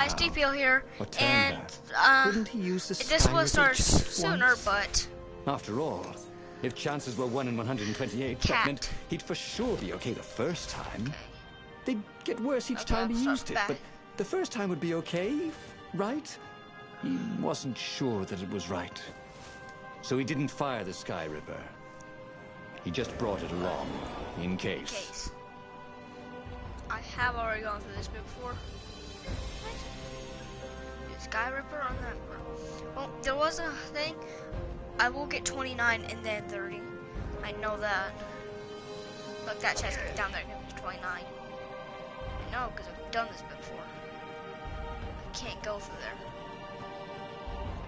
Guys, Tpeele here, What and Couldn't he use the this will start just sooner, once? but After all, if chances were 1 in 128, that meant he'd for sure be okay the first time. okay. They'd get worse each time he used it, but the first time would be okay, right? He wasn't sure that it was right. So he didn't fire the Sky Ripper. He just brought it along, in case. I have already gone through this bit before. Sky Ripper on that one. Well, there was a thing. I will get 29 and then 30. I know that. Look, that chest is down there. It's 29. I know, because I've done this before. I can't go through there.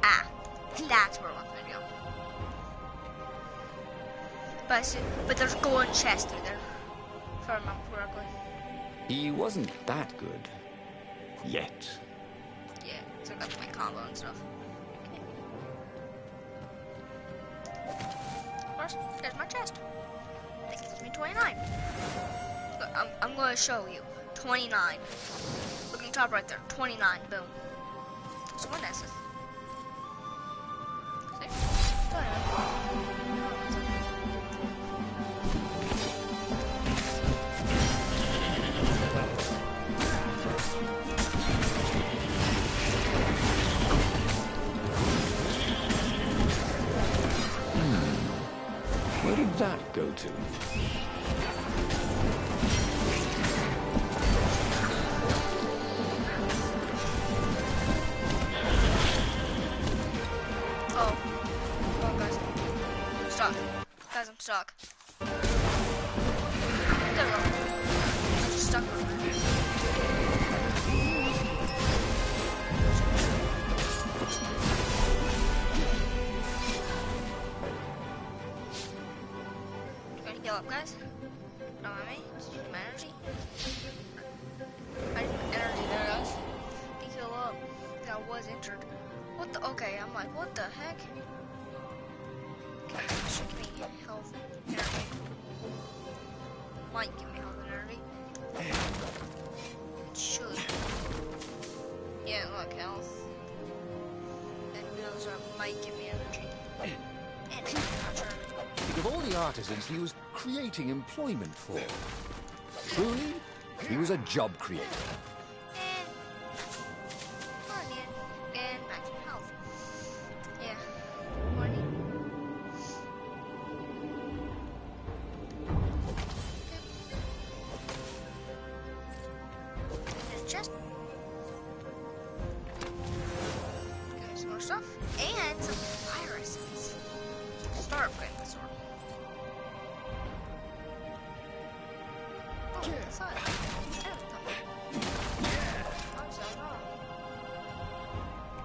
Ah, that's where I want to go. But I see, but there's golden chest through there, if I remember correctly. He wasn't that good. Yet. Yeah, so I got my combo and stuff. Okay. Of course, there's my chest. That gives me 29. Look, I'm going to show you. 29. Look on the top right there. 29. Boom. So what is this? See? 29. Where did that go to? Oh. Come on, guys. I'm stuck. Guys, I'm stuck. There we go. I'm just stuck over there. Heal up, guys. Don't mind me. Just use my energy. I need my energy there, guys. To heal up. I was injured. What the? Okay, I'm like, what the heck? Okay, it should give me health energy. Might give me health energy. It should. Yeah, look, health. And those might give me energy. Energy, not sure. Think of all the artisans he was creating employment for. Truly, he was a job creator. And maximum health. Yeah. Morning. There's just give me some more stuff and some fire essence. Start upgrading the sword. Oh, that's not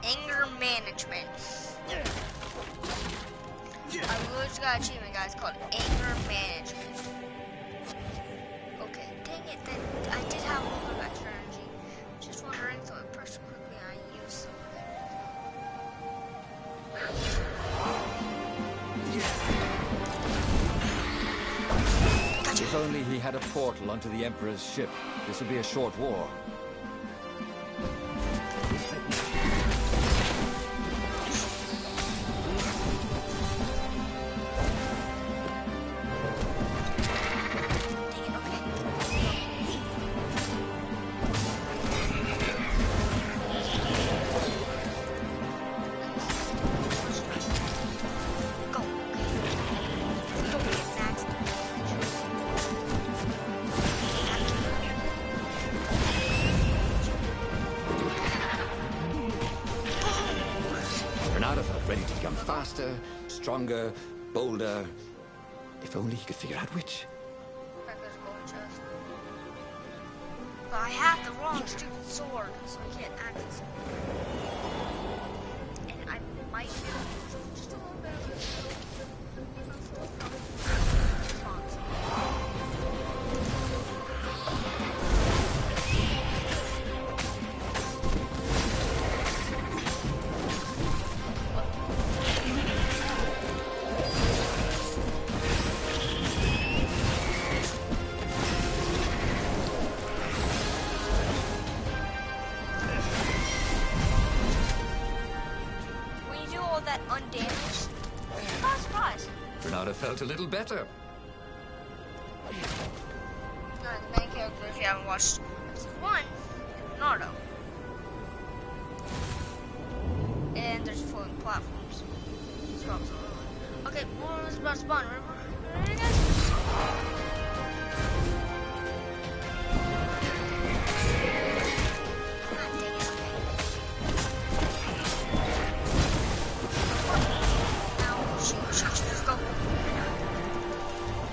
anger management. I really just got an achievement, guys, called anger management. Okay, dang it, then I did have a little bit of extra energy. Just wondering, so I pressed quickly and I used some of it. Gotcha. If only he had a portal onto the Emperor's ship, this would be a short war. Ready to become faster, stronger, bolder. If only he could figure out which. But I have the wrong stupid sword, so I can't access it. And I might be able to use just a little bit of response. undamaged. Surprise. Renata felt a little better. The main character, if you haven't watched episode 1, is Nardo. And there's floating platforms. Okay, more was about to spawn, remember? Ready, guys? God dang it. Now, shoot, let's go.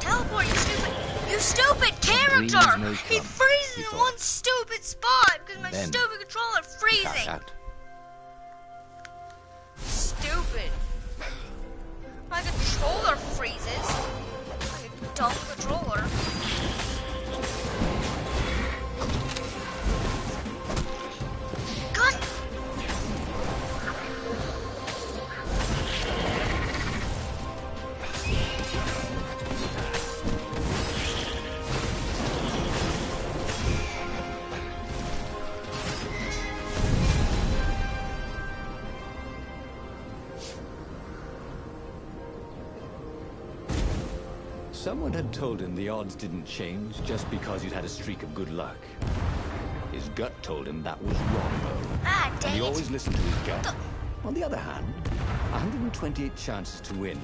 Teleport, you stupid! You stupid character! He freezes in one stupid spot because my stupid controller freezing. Stupid. My controller freezes. Like a dumb controller. God. Someone had told him the odds didn't change just because he'd had a streak of good luck. His gut told him that was wrong, though. Ah, And dang he it. always listened to his gut. On the other hand, 128 chances to win,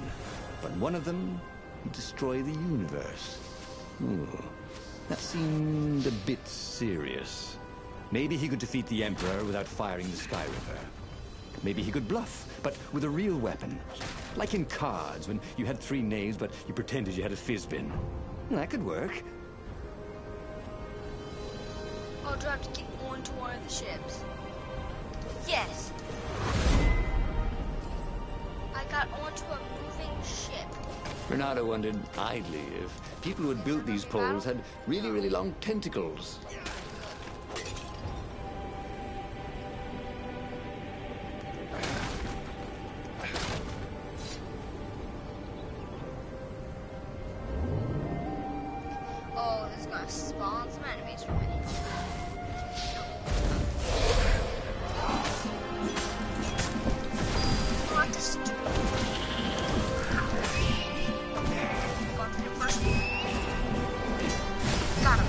but one of them would destroy the universe. Ooh, that seemed a bit serious. Maybe he could defeat the Emperor without firing the Sky Ripper. Maybe he could bluff, but with a real weapon. Like in cards, when you had 3 knaves, but you pretended you had a fizbin. That could work. Oh, do I have to get onto one of the ships? Yes. I got onto a moving ship. Renata wondered idly if people who had built these poles had really, really long tentacles. Oh, this is gonna spawn some enemies for me. What this do? Go to the first one. Got him.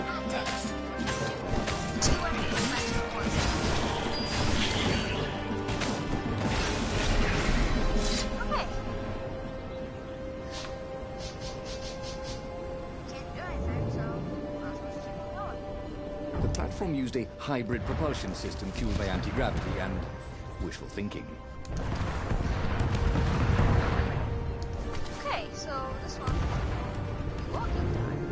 Oh, dang it. 2 enemies left for 1 second. Okay. Can't do anything, so I'm supposed to keep going. The platform used a hybrid propulsion system fueled by anti-gravity and wishful thinking. Okay, so this one, walking time.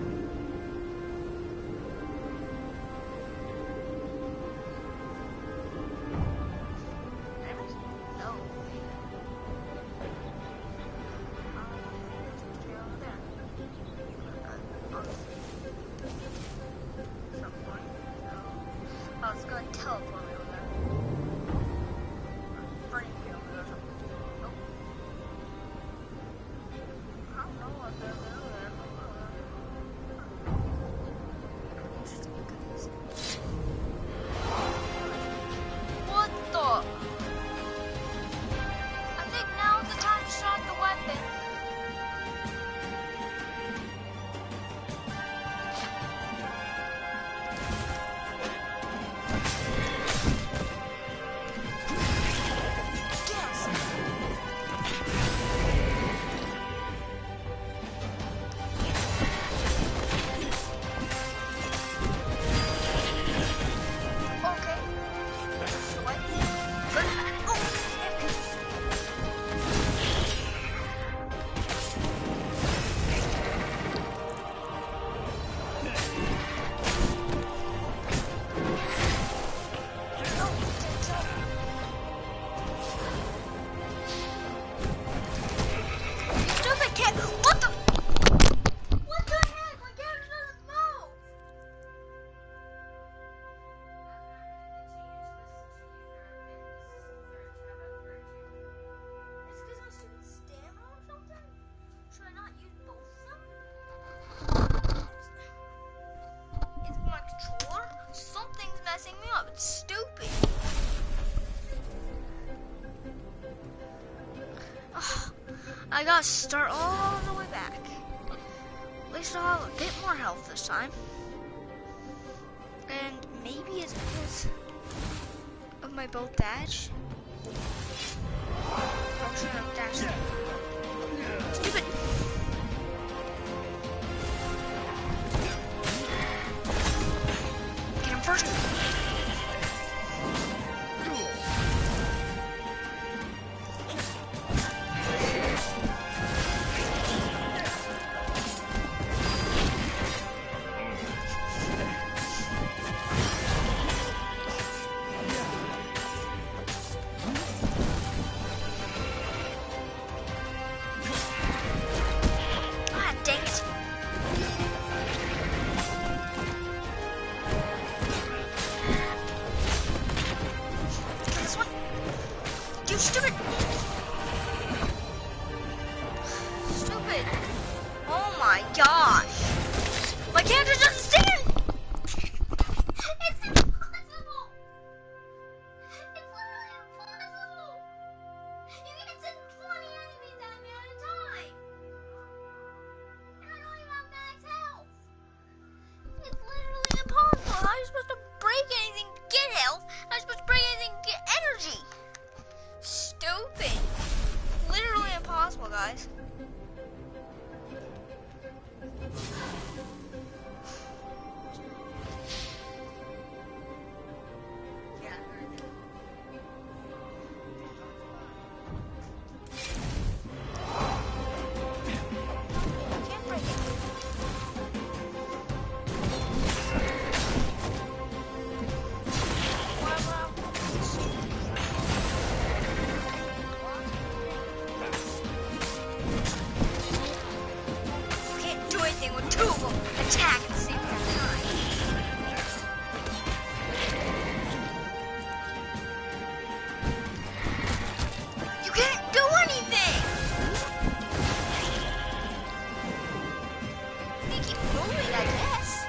Enemies? No. Over there. Some point. No. Oh, it's going to teleport me over there. Bring me over there or something. Nope. I don't know what they're over there. Interesting, look at this. What the? I think now's the time to start the weapon. I gotta start all the way back. At least I'll have a bit more health this time. And maybe it's because of my bolt dash. Oh, shit, I'm dashing. Stupid. Get him first. Stupid! Stupid! Oh my gosh! My character doesn't stand! It's impossible! It's literally impossible! You can't send 20 enemies at me at a time! And I don't even have max health! It's literally impossible! How are you supposed to break anything to get health? How are you supposed to break anything to get energy? Stupid. Literally impossible, guys. With two of them attack at the same time. You can't do anything! They keep moving, I guess.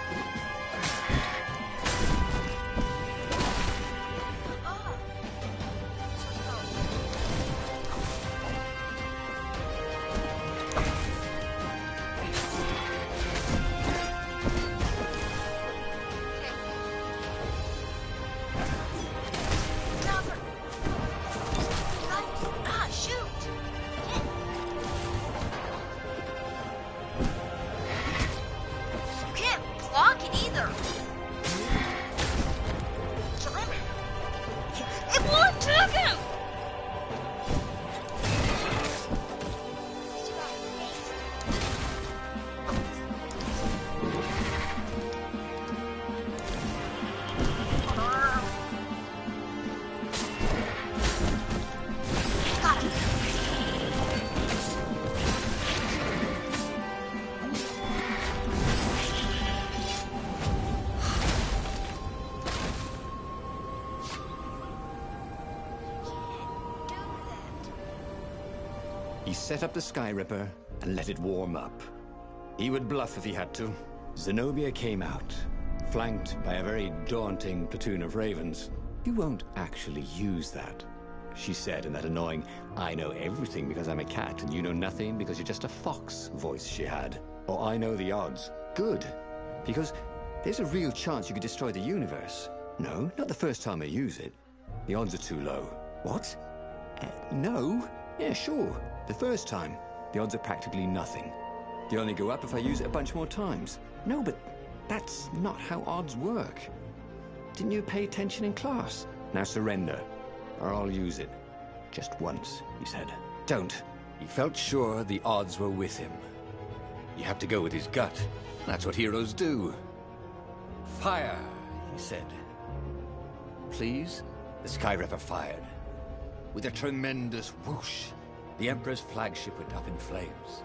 He set up the Sky Ripper and let it warm up. He would bluff if he had to. Zenobia came out, flanked by a very daunting platoon of ravens. You won't actually use that, she said in that annoying, I know everything because I'm a cat and you know nothing because you're just a fox voice she had. Or I know the odds. Good, because there's a real chance you could destroy the universe. No, not the first time I use it. The odds are too low. What? No? Yeah, sure. The first time, the odds are practically nothing. They only go up if I use it a bunch more times. No, but that's not how odds work. Didn't you pay attention in class? Now surrender, or I'll use it. Just once, he said. Don't. He felt sure the odds were with him. You have to go with his gut. That's what heroes do. Fire, he said. Please? The Sky Ripper fired. With a tremendous whoosh, the Emperor's flagship went up in flames.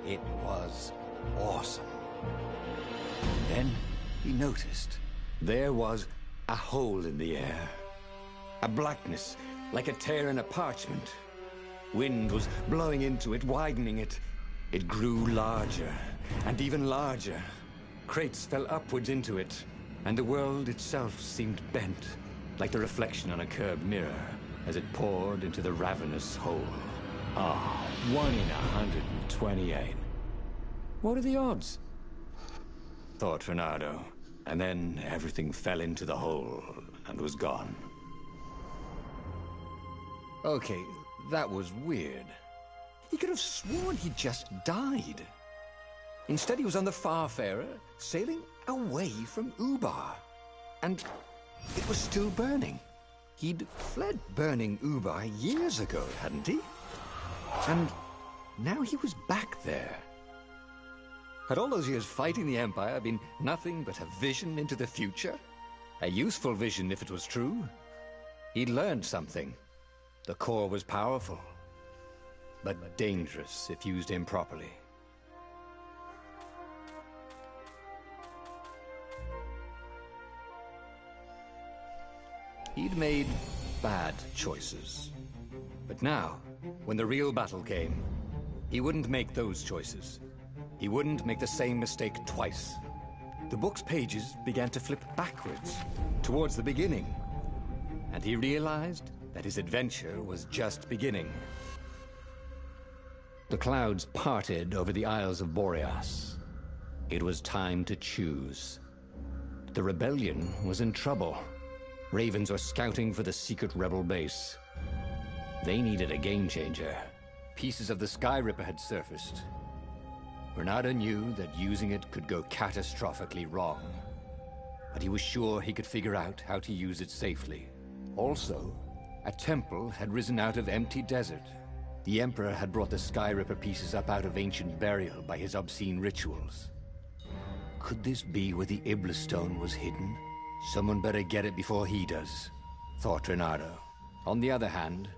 It was awesome. Then he noticed there was a hole in the air. A blackness, like a tear in a parchment. Wind was blowing into it, widening it. It grew larger, and even larger. Crates fell upwards into it, and the world itself seemed bent, like the reflection on a curved mirror, as it poured into the ravenous hole. Ah, 1 in 128. What are the odds? Thought Reynardo. And then everything fell into the hole and was gone. Okay, that was weird. He could have sworn he just died. Instead, he was on the Farfarer, sailing away from Ubar. And it was still burning. He'd fled burning Ubar years ago, hadn't he? And now he was back there. Had all those years fighting the Empire been nothing but a vision into the future? A useful vision if it was true. He'd learned something. The core was powerful, but dangerous if used improperly. He'd made bad choices. But now, when the real battle came, he wouldn't make those choices. He wouldn't make the same mistake twice. The book's pages began to flip backwards, towards the beginning. And he realized that his adventure was just beginning. The clouds parted over the Isles of Boreas. It was time to choose. The rebellion was in trouble. Ravens were scouting for the secret rebel base. They needed a game changer. Pieces of the Sky Ripper had surfaced. Reynardo knew that using it could go catastrophically wrong. But he was sure he could figure out how to use it safely. Also, a temple had risen out of empty desert. The Emperor had brought the Sky Ripper pieces up out of ancient burial by his obscene rituals. Could this be where the Iblis stone was hidden? Someone better get it before he does, thought Reynardo. On the other hand,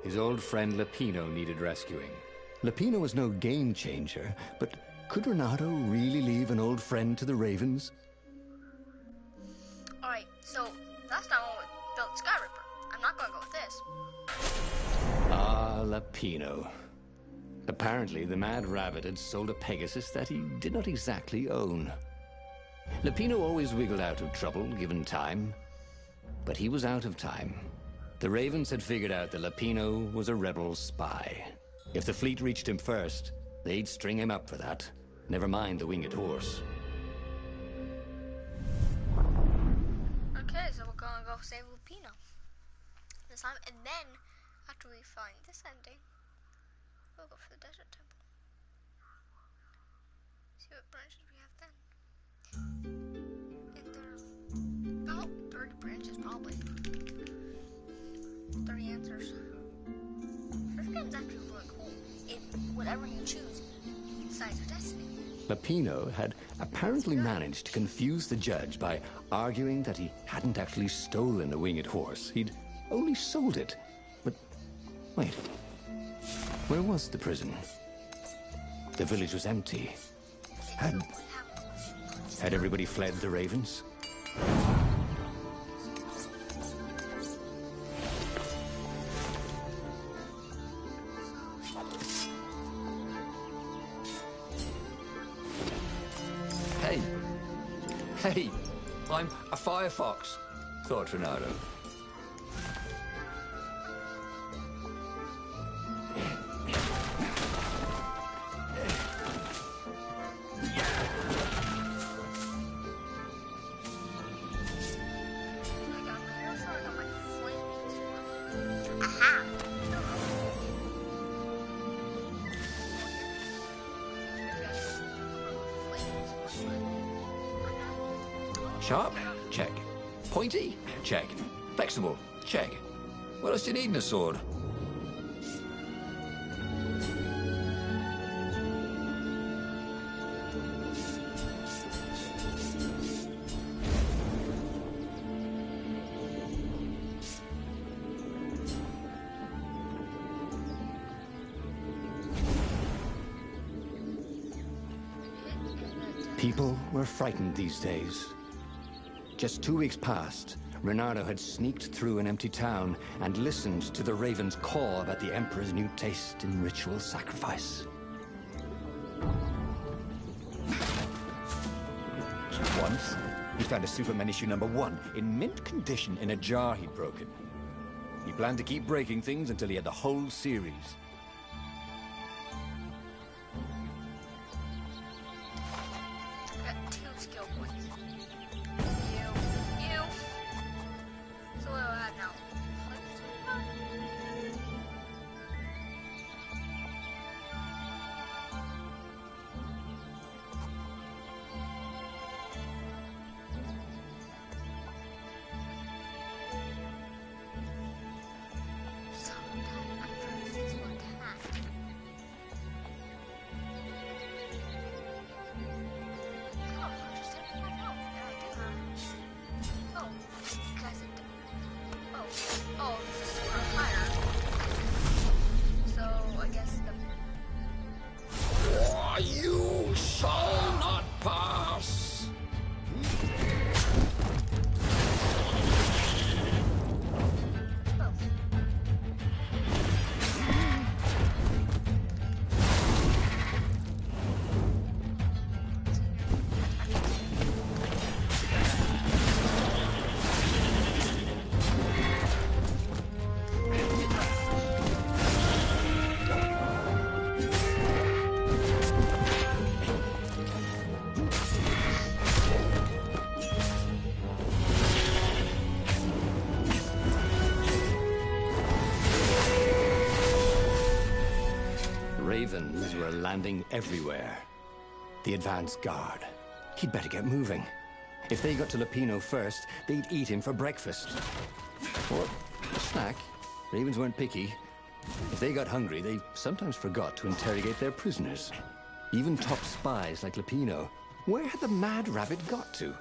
his old friend Tpeele needed rescuing. Tpeele was no game changer, but could Reynardo really leave an old friend to the Ravens? Alright, so that's not when we built Sky Ripper. I'm not gonna go with this. Ah, Tpeele. Apparently, the Mad Rabbit had sold a Pegasus that he did not exactly own. Tpeele always wiggled out of trouble, given time. But he was out of time. The Ravens had figured out that Tpeele was a rebel spy. If the fleet reached him first, they'd string him up for that. Never mind the winged horse. Okay, so we're gonna go save Tpeele this time, and then after we find this ending, we'll go for the desert temple. See what branches we have then. And there are about 30 branches, probably. 30 answers. This game's actually really cool. Whatever you choose, you decide your destiny. Tpeele had apparently managed to confuse the judge by arguing that he hadn't actually stolen the winged horse. He'd only sold it. But wait, where was the prison? The village was empty. Had everybody fled the Ravens? Hey, I'm a firefox, thought Reynardo. Sharp? Check. Pointy? Check. Flexible? Check. What else do you need in a sword? People were frightened these days. Just 2 weeks past, Reynardo had sneaked through an empty town and listened to the Ravens call about the Emperor's new taste in ritual sacrifice. Once, he found a Superman issue #1 in mint condition in a jar he'd broken. He planned to keep breaking things until he had the whole series. were landing everywhere. The advance guard. He'd better get moving. If they got to Lupino first, they'd eat him for breakfast. Or a snack. Ravens weren't picky. If they got hungry, they sometimes forgot to interrogate their prisoners. Even top spies like Lupino. Where had the mad rabbit got to?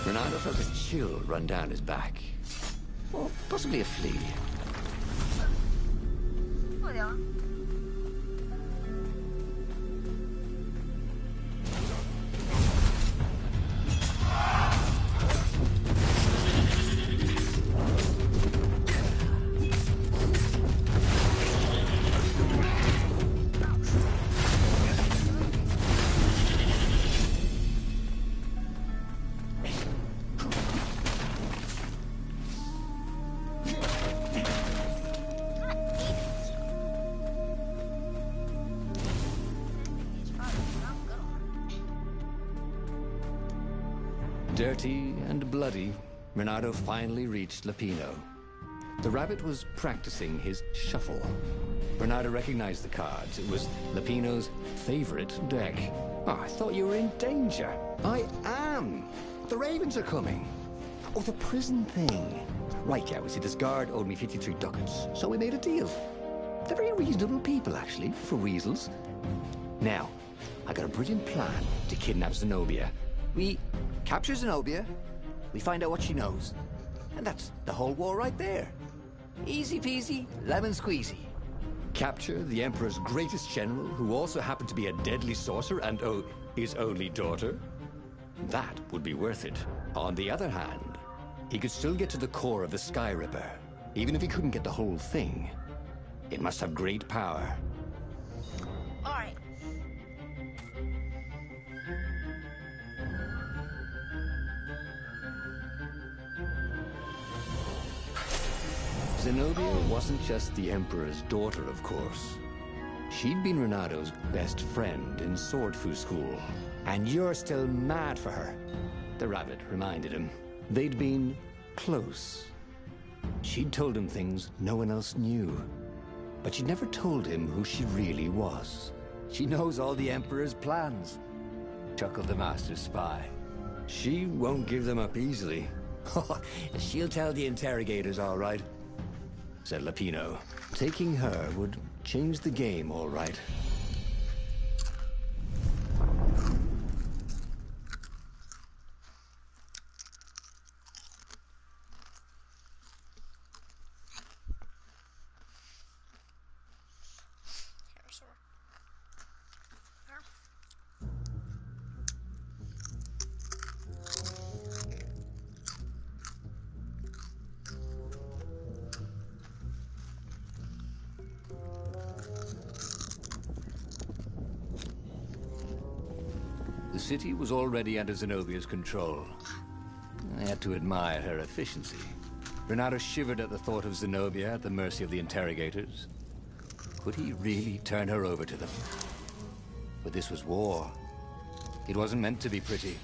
Ronaldo felt a chill run down his back. Or possibly a flea. Oh, yeah. Dirty and bloody, Renato finally reached Lupino. The rabbit was practicing his shuffle. Renato recognized the cards. It was Lupino's favorite deck. Oh, I thought you were in danger. I am. The ravens are coming. Oh, the prison thing. Right, yeah, we see this guard owed me 53 ducats, so we made a deal. They're very reasonable people, actually, for weasels. Now, I got a brilliant plan to kidnap Zenobia. We capture Zenobia, we find out what she knows, and that's the whole war right there. Easy peasy, lemon squeezy. Capture the Emperor's greatest general, who also happened to be a deadly sorcerer and, oh, his only daughter? That would be worth it. On the other hand, he could still get to the core of the Sky Ripper, even if he couldn't get the whole thing. It must have great power. Alright. Zenobia wasn't just the Emperor's daughter, of course. She'd been Renato's best friend in Sword Fu school. And you're still mad for her, the rabbit reminded him. They'd been close. She'd told him things no one else knew. But she'd never told him who she really was. She knows all the Emperor's plans, chuckled the master spy. She won't give them up easily. She'll tell the interrogators, all right, said Lupino. Taking her would change the game, all right. The city was already under Zenobia's control. I had to admire her efficiency. Renato shivered at the thought of Zenobia at the mercy of the interrogators. Could he really turn her over to them? But this was war. It wasn't meant to be pretty.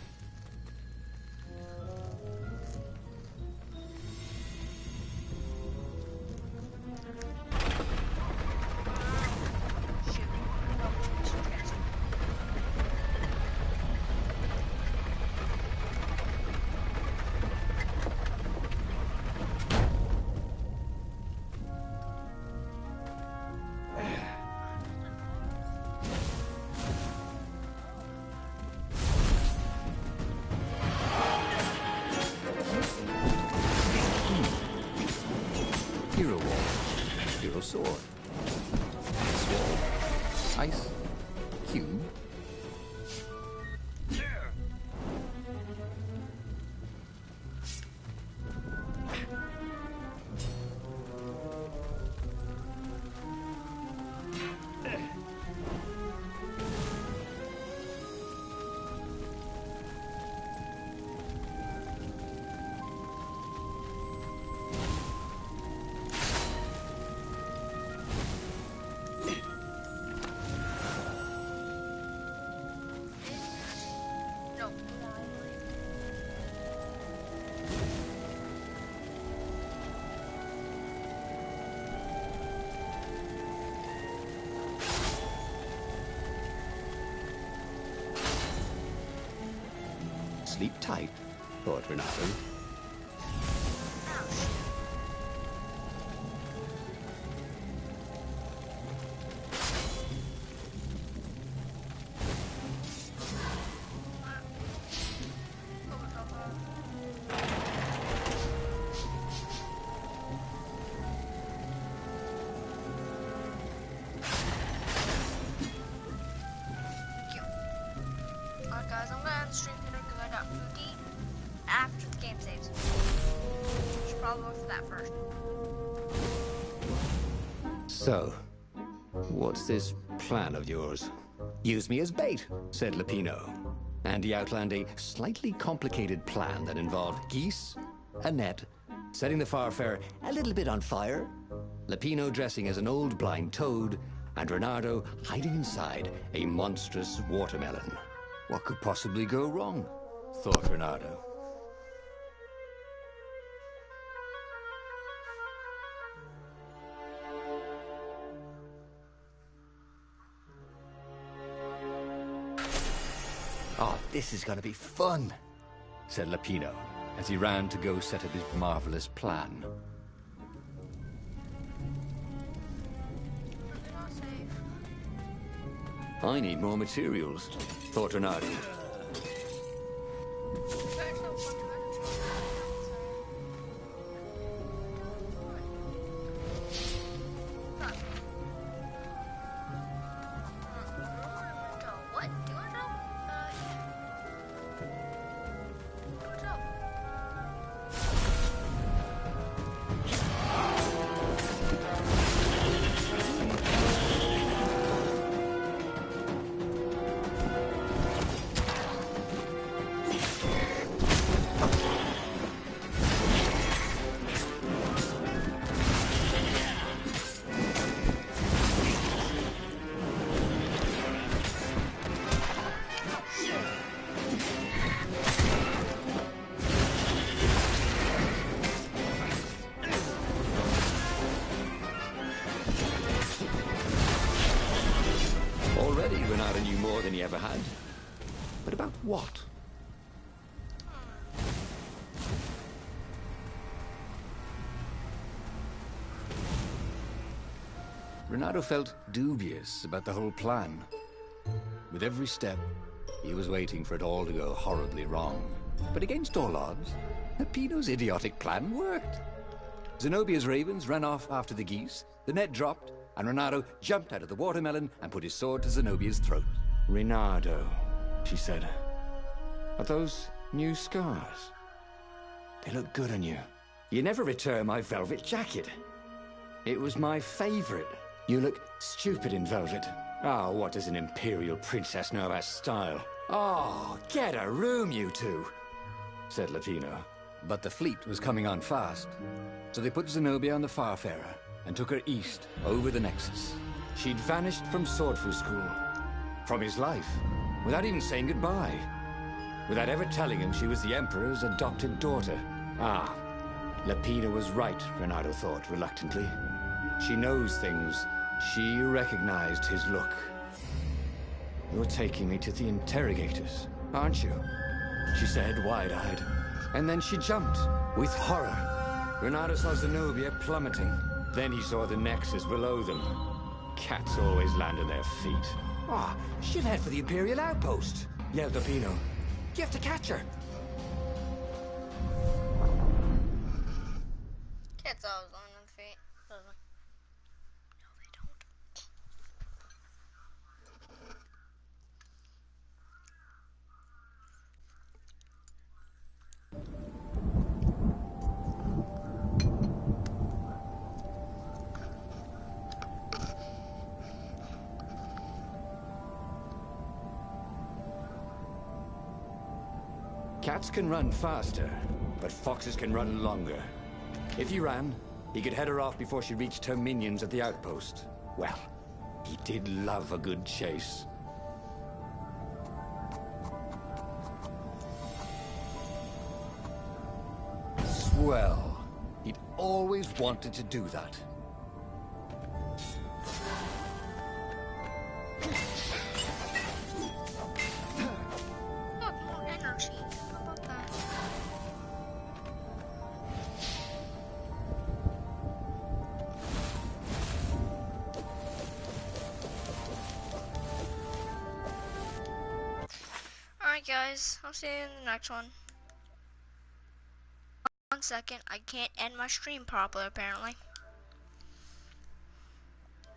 Hero wall. Hero sword. Ice wall. Ice cube. No. Sleep tight, thought Renato. Alright guys, I'm gonna end the stream here because I got food to eat after the game saves. Should probably look for that first. So, what's this plan of yours? Use me as bait, said Lupino. And he outlined a slightly complicated plan that involved geese, a net, setting the Farfarer a little bit on fire, Lupino dressing as an old blind toad, and Renato hiding inside a monstrous watermelon. What could possibly go wrong? Thought Renato. Oh, this is gonna be fun, said Lupino, as he ran to go set up his marvelous plan. I need more materials, thought Renato. What? Do I know? What's up? Already Renato knew more than he ever had. But about what? Renato felt dubious about the whole plan. With every step, he was waiting for it all to go horribly wrong. But against all odds, Peppino's idiotic plan worked. Zenobia's ravens ran off after the geese, the net dropped, and Renato jumped out of the watermelon and put his sword to Zenobia's throat. Renato, she said. Are those new scars? They look good on you. You never return my velvet jacket. It was my favorite. You look stupid in velvet. Oh, what does an imperial princess know about style? Oh, get a room, you two, said Lupino. But the fleet was coming on fast, so they put Zenobia on the Farfarer and took her east over the Nexus. She'd vanished from Swordfu School, from his life, without even saying goodbye. Without ever telling him she was the Emperor's adopted daughter. Ah, Tpeele was right, Renato thought reluctantly. She knows things. She recognized his look. You're taking me to the interrogators, aren't you? She said, wide-eyed. And then she jumped, with horror. Renato saw Zenobia plummeting. Then he saw the Nexus below them. Cats always land on their feet. Ah, she'll head for the Imperial outpost, yelled Tpeele. You have to catch her. Cats always land on their feet. No, they don't. Cats can run faster, but foxes can run longer. If he ran, he could head her off before she reached her minions at the outpost. Well, he did love a good chase. Swell. He'd always wanted to do that. Look, more energy. How about that? Alright guys, I'll see you in the next one. 1 second, I can't end my stream properly apparently.